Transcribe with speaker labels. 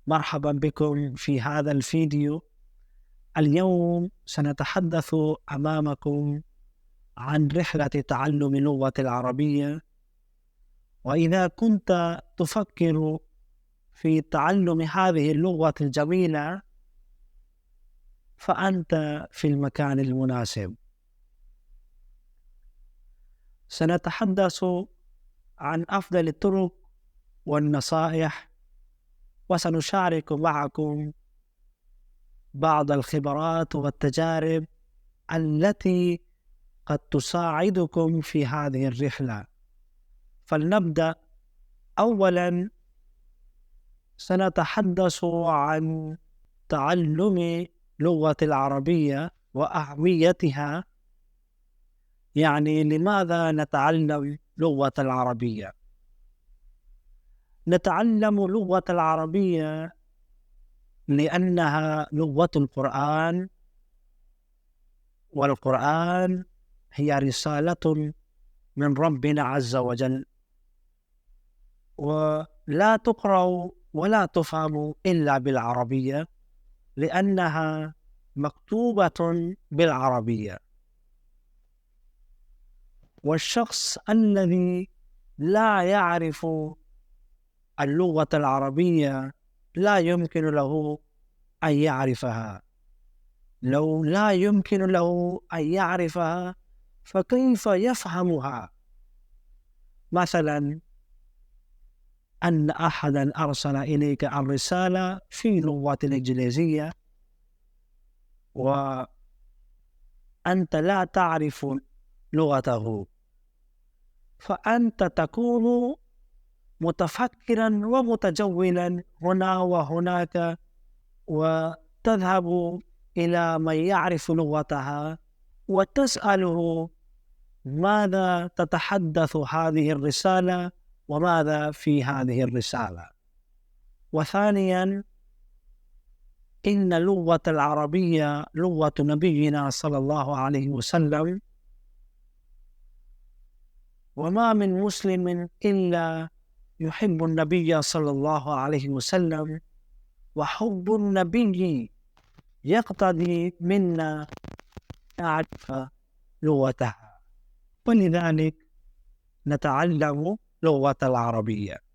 Speaker 1: مرحبا بكم في هذا الفيديو. اليوم سنتحدث أمامكم عن رحلة تعلم اللغة العربية. وإذا كنت تفكر في تعلم هذه اللغة الجميلة فأنت في المكان المناسب. سنتحدث عن أفضل الطرق والنصائح، وسنشارك معكم بعض الخبرات والتجارب التي قد تساعدكم في هذه الرحلة. فلنبدأ. أولا سنتحدث عن تعلم لغة العربية وأهميتها. يعني لماذا نتعلم لغة العربية؟ نتعلم لغة العربية لأنها لغة القرآن، والقرآن هي رسالة من ربنا عز وجل، ولا تقرأ ولا تفهم إلا بالعربية لأنها مكتوبة بالعربية. والشخص الذي لا يعرف اللغة العربية لا يمكن له أن يعرفها. لو لا يمكن له أن يعرفها فكيف يفهمها؟ مثلا أن أحدا أرسل إليك الرسالة في لغة الإنجليزية وأنت لا تعرف لغته، فأنت تكون متفكرا ومتجولا هنا وهناك، وتذهب إلى من يعرف لغتها وتسأله ماذا تتحدث هذه الرسالة وماذا في هذه الرسالة. وثانيا إن اللغة العربية لغة نبينا صلى الله عليه وسلم، وما من مسلم إلا يحب النبي صلى الله عليه وسلم، وحب النبي يقتضي منا نعرف لغتها، ولذلك نتعلم لغة العربية.